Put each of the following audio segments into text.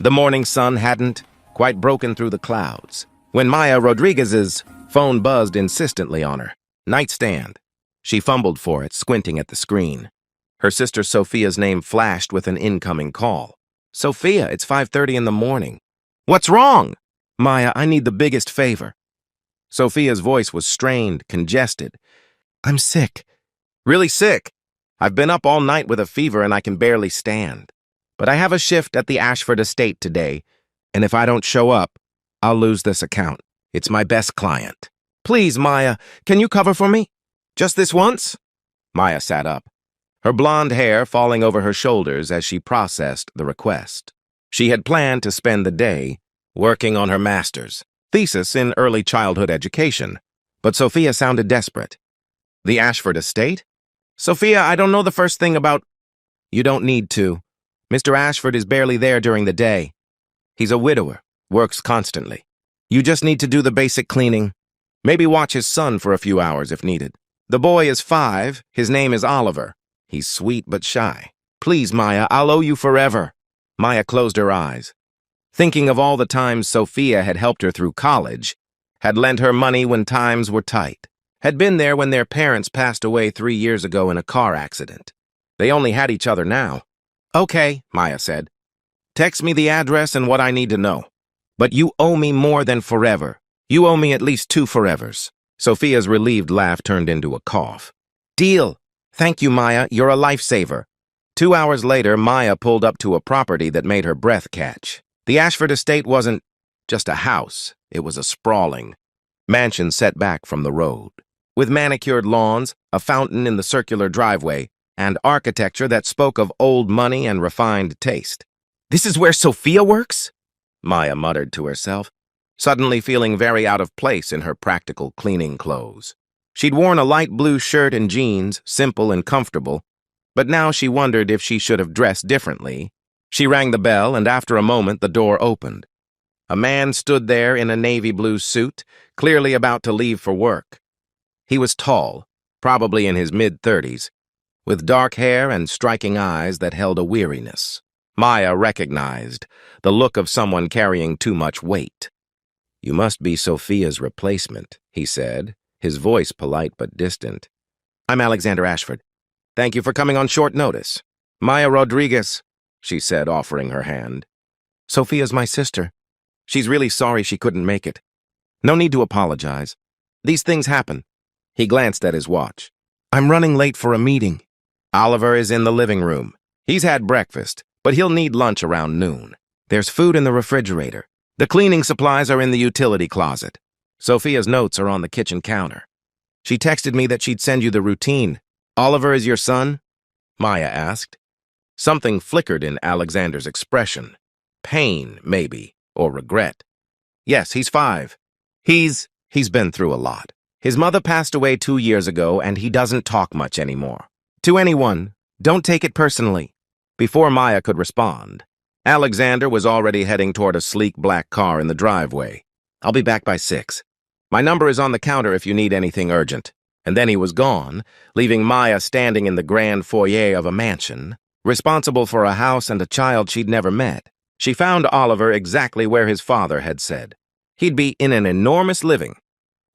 The morning sun hadn't quite broken through the clouds when Maya Rodriguez's phone buzzed insistently on her nightstand. She fumbled for it, squinting at the screen. Her sister Sophia's name flashed with an incoming call. "Sophia, it's 5:30 in the morning." "What's wrong?" "Maya, I need the biggest favor." Sophia's voice was strained, congested. "I'm sick." "Really sick? I've been up all night with a fever and I can barely stand. But I have a shift at the Ashford estate today, and if I don't show up, I'll lose this account. It's my best client. Please, Maya, can you cover for me? Just this once?" Maya sat up, her blonde hair falling over her shoulders as she processed the request. She had planned to spend the day working on her master's thesis in early childhood education, but Sophia sounded desperate. "The Ashford estate? Sophia, I don't know the first thing about—" "You don't need to. Mr. Ashford is barely there during the day. He's a widower, works constantly. You just need to do the basic cleaning. Maybe watch his son for a few hours if needed. The boy is 5. His name is Oliver. He's sweet but shy. Please, Maya, I'll owe you forever." Maya closed her eyes, thinking of all the times Sophia had helped her through college, had lent her money when times were tight, had been there when their parents passed away 3 years ago in a car accident. They only had each other now. "Okay," Maya said. "Text me the address and what I need to know. But you owe me more than forever. You owe me at least 2 forevers." Sophia's relieved laugh turned into a cough. "Deal. Thank you, Maya. You're a lifesaver." 2 hours later, Maya pulled up to a property that made her breath catch. The Ashford estate wasn't just a house. It was a sprawling mansion set back from the road, with manicured lawns, a fountain in the circular driveway, and architecture that spoke of old money and refined taste. "This is where Sophia works?" Maya muttered to herself, suddenly feeling very out of place in her practical cleaning clothes. She'd worn a light blue shirt and jeans, simple and comfortable, but now she wondered if she should have dressed differently. She rang the bell, and after a moment the door opened. A man stood there in a navy blue suit, clearly about to leave for work. He was tall, probably in his mid-30s, with dark hair and striking eyes that held a weariness. Maya recognized the look of someone carrying too much weight. "You must be Sophia's replacement," he said, his voice polite but distant. "I'm Alexander Ashford. Thank you for coming on short notice." "Maya Rodriguez," she said, offering her hand. "Sophia's my sister. She's really sorry she couldn't make it. No need to apologize. These things happen." He glanced at his watch. "I'm running late for a meeting." "Oliver is in the living room. He's had breakfast, but he'll need lunch around noon. There's food in the refrigerator. The cleaning supplies are in the utility closet. Sophia's notes are on the kitchen counter. She texted me that she'd send you the routine. Oliver is your son?" Maya asked. Something flickered in Alexander's expression. Pain, maybe, or regret. "Yes, he's 5. He's been through a lot. His mother passed away 2 years ago, and he doesn't talk much anymore. To anyone, don't take it personally." Before Maya could respond, Alexander was already heading toward a sleek black car in the driveway. "I'll be back by 6. My number is on the counter if you need anything urgent." And then he was gone, leaving Maya standing in the grand foyer of a mansion, responsible for a house and a child she'd never met. She found Oliver exactly where his father had said. He'd be in an enormous living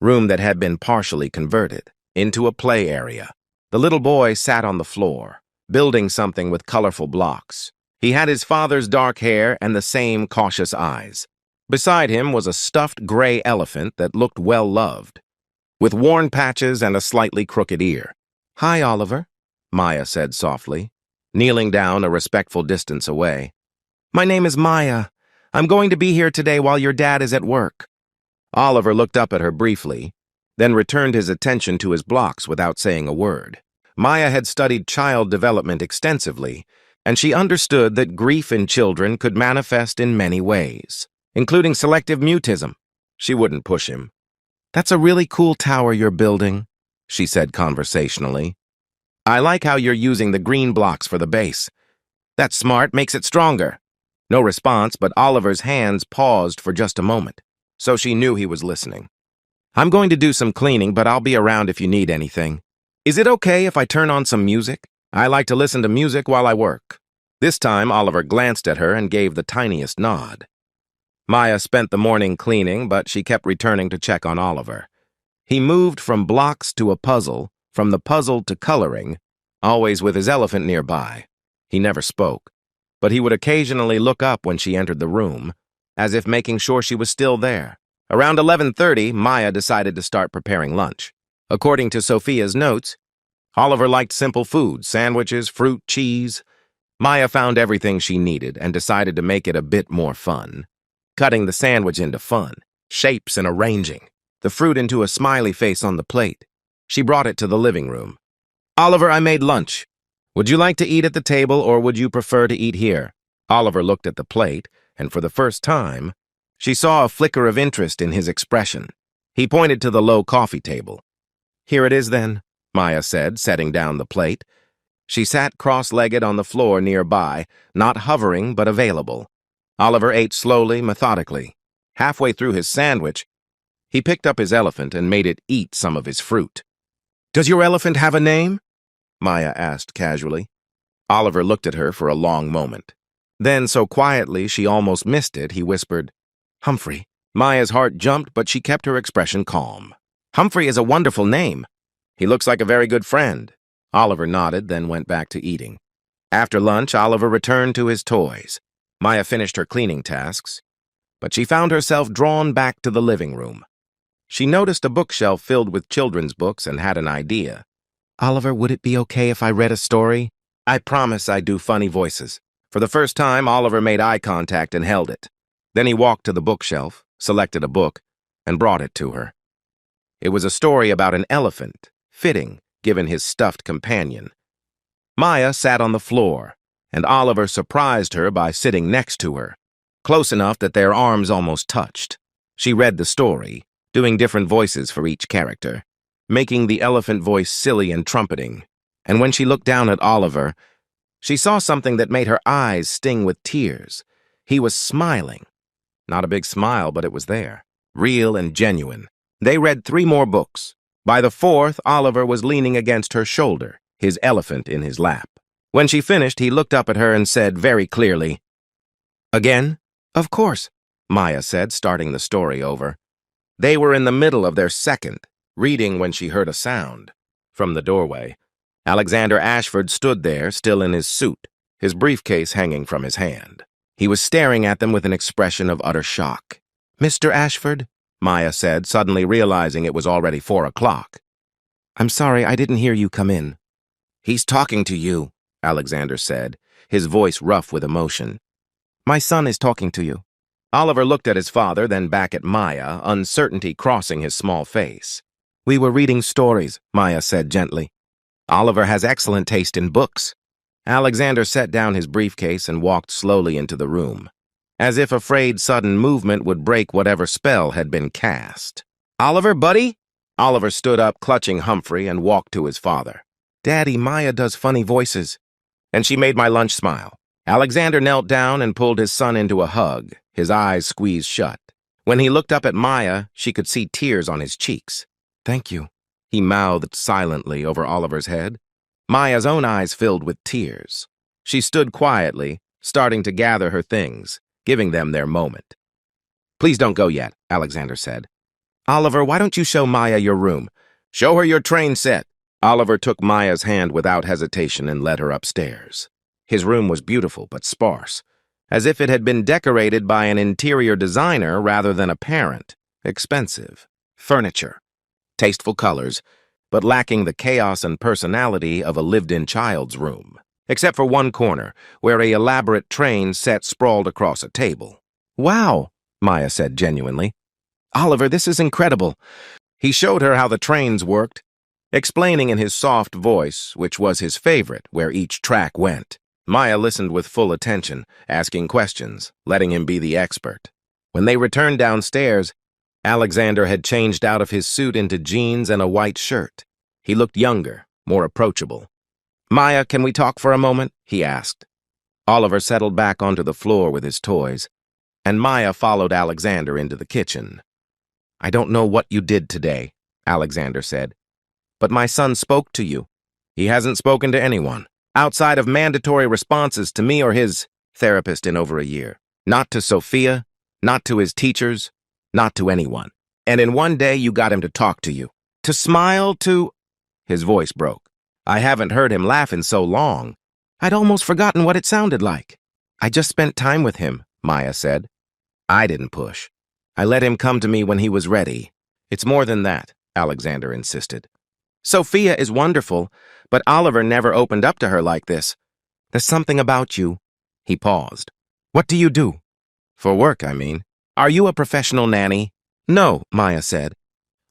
room that had been partially converted into a play area. The little boy sat on the floor, building something with colorful blocks. He had his father's dark hair and the same cautious eyes. Beside him was a stuffed gray elephant that looked well-loved, with worn patches and a slightly crooked ear. "Hi, Oliver," Maya said softly, kneeling down a respectful distance away. "My name is Maya. I'm going to be here today while your dad is at work." Oliver looked up at her briefly, then returned his attention to his blocks without saying a word. Maya had studied child development extensively, and she understood that grief in children could manifest in many ways, including selective mutism. She wouldn't push him. "That's a really cool tower you're building," she said conversationally. "I like how you're using the green blocks for the base. That's smart, makes it stronger." No response, but Oliver's hands paused for just a moment, so she knew he was listening. "I'm going to do some cleaning, but I'll be around if you need anything. Is it okay if I turn on some music? I like to listen to music while I work." This time, Oliver glanced at her and gave the tiniest nod. Maya spent the morning cleaning, but she kept returning to check on Oliver. He moved from blocks to a puzzle, from the puzzle to coloring, always with his elephant nearby. He never spoke, but he would occasionally look up when she entered the room, as if making sure she was still there. Around 11:30, Maya decided to start preparing lunch. According to Sophia's notes, Oliver liked simple food, sandwiches, fruit, cheese. Maya found everything she needed and decided to make it a bit more fun. Cutting the sandwich into fun, shapes and arranging, the fruit into a smiley face on the plate. She brought it to the living room. "Oliver, I made lunch. Would you like to eat at the table or would you prefer to eat here?" Oliver looked at the plate, and for the first time, she saw a flicker of interest in his expression. He pointed to the low coffee table. "Here it is then," Maya said, setting down the plate. She sat cross-legged on the floor nearby, not hovering but available. Oliver ate slowly, methodically. Halfway through his sandwich, he picked up his elephant and made it eat some of his fruit. "Does your elephant have a name?" Maya asked casually. Oliver looked at her for a long moment. Then, so quietly she almost missed it, he whispered, "Humphrey." Maya's heart jumped, but she kept her expression calm. "Humphrey is a wonderful name. He looks like a very good friend." Oliver nodded, then went back to eating. After lunch, Oliver returned to his toys. Maya finished her cleaning tasks, but she found herself drawn back to the living room. She noticed a bookshelf filled with children's books and had an idea. "Oliver, would it be okay if I read a story? I promise I do funny voices." For the first time, Oliver made eye contact and held it. Then he walked to the bookshelf, selected a book, and brought it to her. It was a story about an elephant, fitting, given his stuffed companion. Maya sat on the floor, and Oliver surprised her by sitting next to her, close enough that their arms almost touched. She read the story, doing different voices for each character, making the elephant voice silly and trumpeting. And when she looked down at Oliver, she saw something that made her eyes sting with tears. He was smiling. Not a big smile, but it was there, real and genuine. They read 3 more books. By the 4th, Oliver was leaning against her shoulder, his elephant in his lap. When she finished, he looked up at her and said very clearly, "Again?" "Of course," Maya said, starting the story over. They were in the middle of their 2nd, reading when she heard a sound. From the doorway, Alexander Ashford stood there, still in his suit, his briefcase hanging from his hand. He was staring at them with an expression of utter shock. "Mr. Ashford?" Maya said, suddenly realizing it was already 4 o'clock. "I'm sorry, I didn't hear you come in." "He's talking to you," Alexander said, his voice rough with emotion. "My son is talking to you." Oliver looked at his father, then back at Maya, uncertainty crossing his small face. "We were reading stories," Maya said gently. "Oliver has excellent taste in books." Alexander set down his briefcase and walked slowly into the room, as if afraid sudden movement would break whatever spell had been cast. "Oliver, buddy?" Oliver stood up, clutching Humphrey, and walked to his father. "Daddy, Maya does funny voices." "And she made my lunch smile." Alexander knelt down and pulled his son into a hug, his eyes squeezed shut. When he looked up at Maya, she could see tears on his cheeks. "Thank you," he mouthed silently over Oliver's head. Maya's own eyes filled with tears. She stood quietly, starting to gather her things, giving them their moment. "Please don't go yet," Alexander said. "Oliver, why don't you show Maya your room? Show her your train set." Oliver took Maya's hand without hesitation and led her upstairs. His room was beautiful but sparse, as if it had been decorated by an interior designer rather than a parent. Expensive. Furniture. Tasteful colors, but lacking the chaos and personality of a lived-in child's room. Except for one corner, where an elaborate train set sprawled across a table. "Wow," Maya said genuinely. "Oliver, this is incredible." He showed her how the trains worked, explaining in his soft voice, which was his favorite, where each track went. Maya listened with full attention, asking questions, letting him be the expert. When they returned downstairs, Alexander had changed out of his suit into jeans and a white shirt. He looked younger, more approachable. "Maya, can we talk for a moment?" he asked. Oliver settled back onto the floor with his toys, and Maya followed Alexander into the kitchen. "I don't know what you did today," Alexander said, "but my son spoke to you." "He hasn't spoken to anyone." outside of mandatory responses to me or his therapist in over a year. Not to Sophia, not to his teachers, not to anyone. And in one day you got him to talk to you. To smile, to... His voice broke. I haven't heard him laugh in so long. I'd almost forgotten what it sounded like. I just spent time with him, Maya said. I didn't push. I let him come to me when he was ready. It's more than that, Alexander insisted. Sophia is wonderful, but Oliver never opened up to her like this. There's something about you. He paused. What do you do? For work, I mean. Are you a professional nanny? No, Maya said.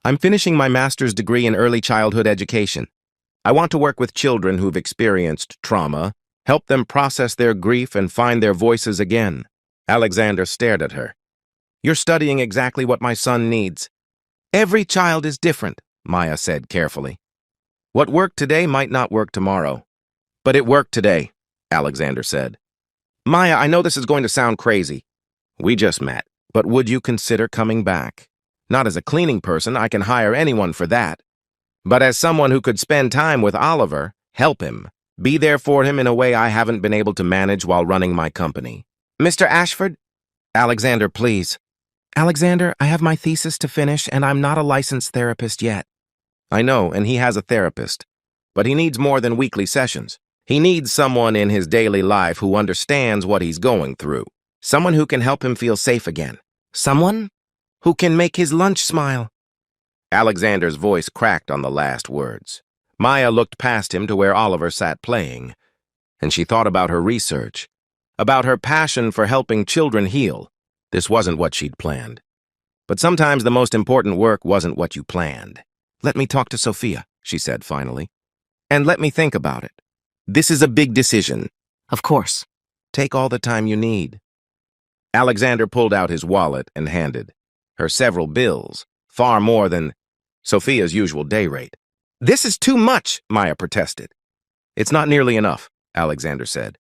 I'm finishing my master's degree in early childhood education. I want to work with children who've experienced trauma, help them process their grief and find their voices again. Alexander stared at her. You're studying exactly what my son needs. Every child is different, Maya said carefully. What worked today might not work tomorrow. But it worked today, Alexander said. Maya, I know this is going to sound crazy. We just met, but would you consider coming back? Not as a cleaning person, I can hire anyone for that. But as someone who could spend time with Oliver, help him, be there for him in a way I haven't been able to manage while running my company. Mr. Ashford? Alexander, please. Alexander, I have my thesis to finish, and I'm not a licensed therapist yet. I know, and he has a therapist. But he needs more than weekly sessions. He needs someone in his daily life who understands what he's going through. Someone who can help him feel safe again. Someone who can make his lunch smile. Alexander's voice cracked on the last words. Maya looked past him to where Oliver sat playing, and she thought about her research, about her passion for helping children heal. This wasn't what she'd planned. But sometimes the most important work wasn't what you planned. Let me talk to Sophia, she said finally. And let me think about it. This is a big decision. Of course. Take all the time you need. Alexander pulled out his wallet and handed her several bills, far more than Sophia's usual day rate. This is too much, Maya protested. It's not nearly enough, Alexander said.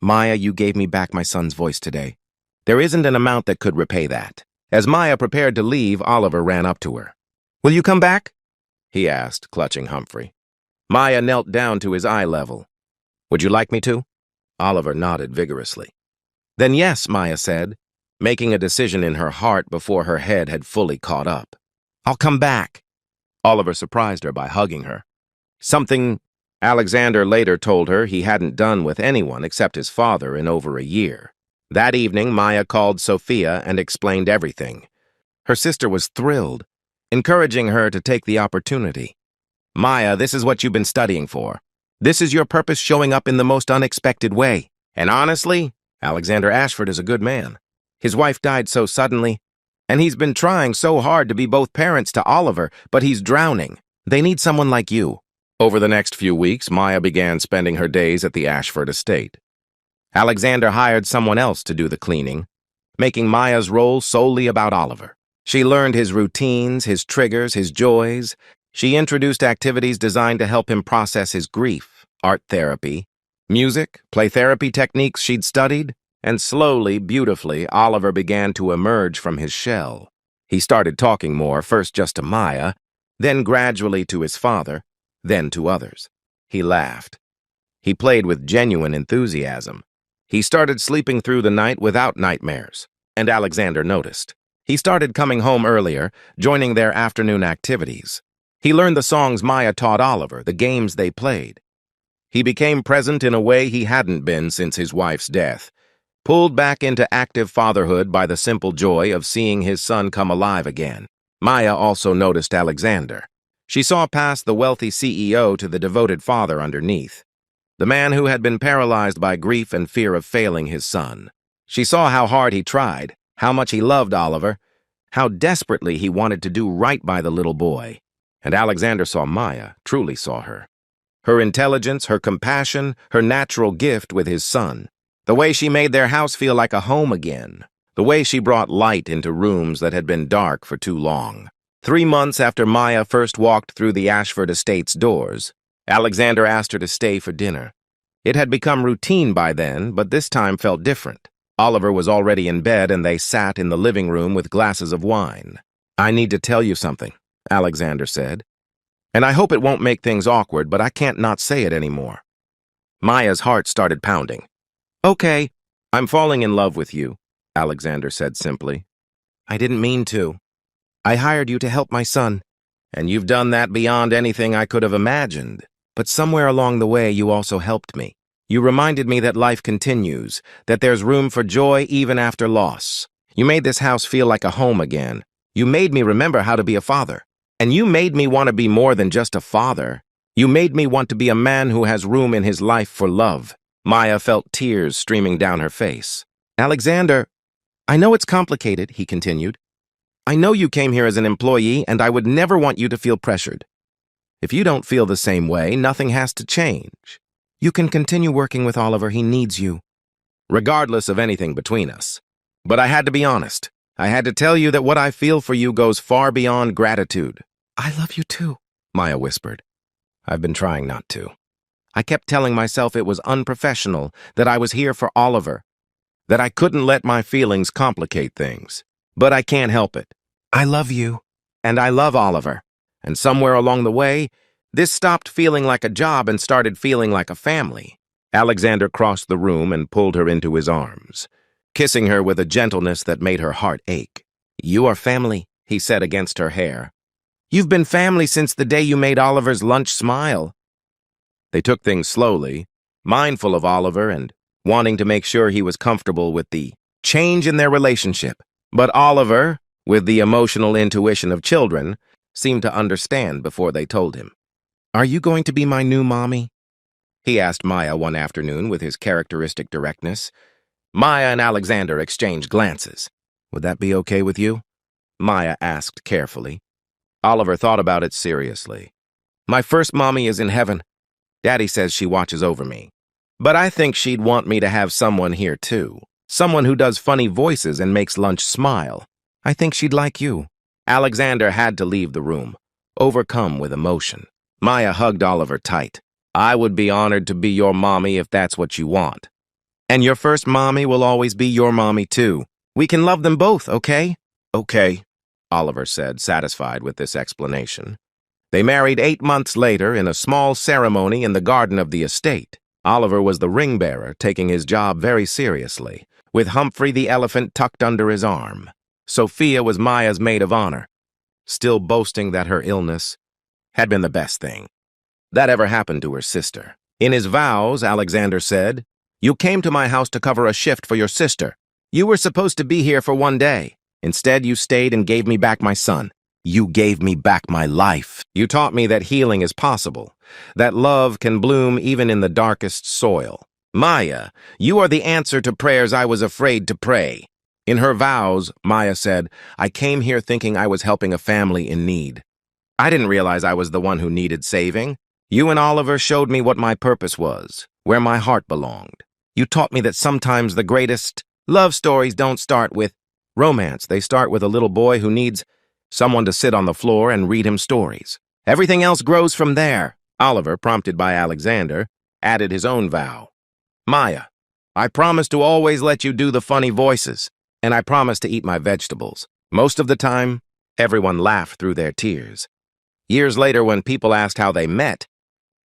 Maya, you gave me back my son's voice today. There isn't an amount that could repay that. As Maya prepared to leave, Oliver ran up to her. Will you come back? He asked, clutching Humphrey. Maya knelt down to his eye level. Would you like me to? Oliver nodded vigorously. Then yes, Maya said, making a decision in her heart before her head had fully caught up. I'll come back. Oliver surprised her by hugging her. Something Alexander later told her he hadn't done with anyone except his father in over a year. That evening, Maya called Sophia and explained everything. Her sister was thrilled, encouraging her to take the opportunity. Maya, this is what you've been studying for. This is your purpose showing up in the most unexpected way. And honestly, Alexander Ashford is a good man. His wife died so suddenly, and he's been trying so hard to be both parents to Oliver, but he's drowning. They need someone like you. Over the next few weeks, Maya began spending her days at the Ashford estate. Alexander hired someone else to do the cleaning, making Maya's role solely about Oliver. She learned his routines, his triggers, his joys. She introduced activities designed to help him process his grief, art therapy, music, play therapy techniques she'd studied, and slowly, beautifully, Oliver began to emerge from his shell. He started talking more, first just to Maya, then gradually to his father, then to others. He laughed. He played with genuine enthusiasm. He started sleeping through the night without nightmares, and Alexander noticed. He started coming home earlier, joining their afternoon activities. He learned the songs Maya taught Oliver, the games they played. He became present in a way he hadn't been since his wife's death, pulled back into active fatherhood by the simple joy of seeing his son come alive again. Maya also noticed Alexander. She saw past the wealthy CEO to the devoted father underneath, the man who had been paralyzed by grief and fear of failing his son. She saw how hard he tried, how much he loved Oliver, how desperately he wanted to do right by the little boy. And Alexander saw Maya, truly saw her. Her intelligence, her compassion, her natural gift with his son. The way she made their house feel like a home again. The way she brought light into rooms that had been dark for too long. 3 months after Maya first walked through the Ashford estate's doors, Alexander asked her to stay for dinner. It had become routine by then, but this time felt different. Oliver was already in bed and they sat in the living room with glasses of wine. I need to tell you something, Alexander said. And I hope it won't make things awkward, but I can't not say it anymore. Maya's heart started pounding. Okay, I'm falling in love with you, Alexander said simply. I didn't mean to. I hired you to help my son, and you've done that beyond anything I could have imagined. But somewhere along the way, you also helped me. You reminded me that life continues, that there's room for joy even after loss. You made this house feel like a home again. You made me remember how to be a father. And you made me want to be more than just a father. You made me want to be a man who has room in his life for love. Maya felt tears streaming down her face. Alexander, I know it's complicated, he continued. I know you came here as an employee, and I would never want you to feel pressured. If you don't feel the same way, nothing has to change. You can continue working with Oliver. He needs you. Regardless of anything between us. But I had to be honest. I had to tell you that what I feel for you goes far beyond gratitude. I love you too, Maya whispered. I've been trying not to. I kept telling myself it was unprofessional, that I was here for Oliver, that I couldn't let my feelings complicate things. But I can't help it. I love you, and I love Oliver. And somewhere along the way, this stopped feeling like a job and started feeling like a family. Alexander crossed the room and pulled her into his arms, kissing her with a gentleness that made her heart ache. You are family, he said against her hair. You've been family since the day you made Oliver's lunch smile. They took things slowly, mindful of Oliver and wanting to make sure he was comfortable with the change in their relationship. But Oliver, with the emotional intuition of children, seemed to understand before they told him. Are you going to be my new mommy? He asked Maya one afternoon with his characteristic directness. Maya and Alexander exchanged glances. Would that be okay with you? Maya asked carefully. Oliver thought about it seriously. My first mommy is in heaven. Daddy says she watches over me. But I think she'd want me to have someone here too. Someone who does funny voices and makes lunch smile. I think she'd like you. Alexander had to leave the room, overcome with emotion. Maya hugged Oliver tight. I would be honored to be your mommy if that's what you want. And your first mommy will always be your mommy too. We can love them both, okay? Okay, Oliver said, satisfied with this explanation. They married 8 months later in a small ceremony in the garden of the estate. Oliver was the ring bearer, taking his job very seriously, with Humphrey the elephant tucked under his arm. Sophia was Maya's maid of honor, still boasting that her illness had been the best thing that ever happened to her sister. In his vows, Alexander said, You came to my house to cover a shift for your sister. You were supposed to be here for 1 day. Instead, you stayed and gave me back my son. You gave me back my life. You taught me that healing is possible, that love can bloom even in the darkest soil. Maya, you are the answer to prayers I was afraid to pray. In her vows, Maya said, I came here thinking I was helping a family in need. I didn't realize I was the one who needed saving. You and Oliver showed me what my purpose was, where my heart belonged. You taught me that sometimes the greatest love stories don't start with romance. They start with a little boy who needs someone to sit on the floor and read him stories. Everything else grows from there. Oliver, prompted by Alexander, added his own vow. Maya, I promise to always let you do the funny voices, and I promise to eat my vegetables. Most of the time, everyone laughed through their tears. Years later, when people asked how they met,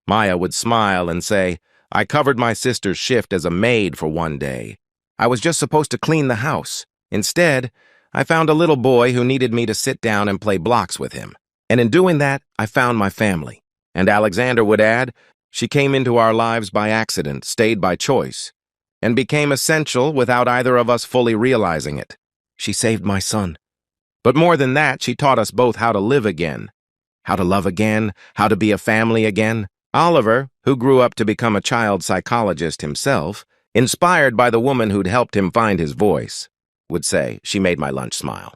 Maya would smile and say, I covered my sister's shift as a maid for 1 day. I was just supposed to clean the house. Instead, I found a little boy who needed me to sit down and play blocks with him. And in doing that, I found my family. And Alexander would add, she came into our lives by accident, stayed by choice, and became essential without either of us fully realizing it. She saved my son. But more than that, she taught us both how to live again, how to love again, how to be a family again. Oliver, who grew up to become a child psychologist himself, inspired by the woman who'd helped him find his voice, would say, she made my lunch smile.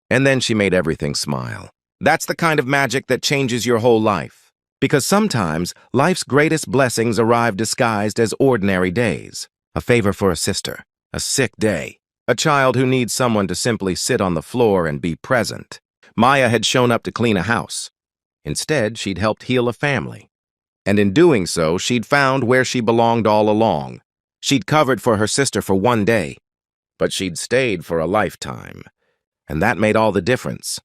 And then she made everything smile. That's the kind of magic that changes your whole life. Because sometimes life's greatest blessings arrive disguised as ordinary days. A favor for a sister, a sick day, a child who needs someone to simply sit on the floor and be present. Maya had shown up to clean a house. Instead, she'd helped heal a family. And in doing so, she'd found where she belonged all along. She'd covered for her sister for 1 day, but she'd stayed for a lifetime. And that made all the difference.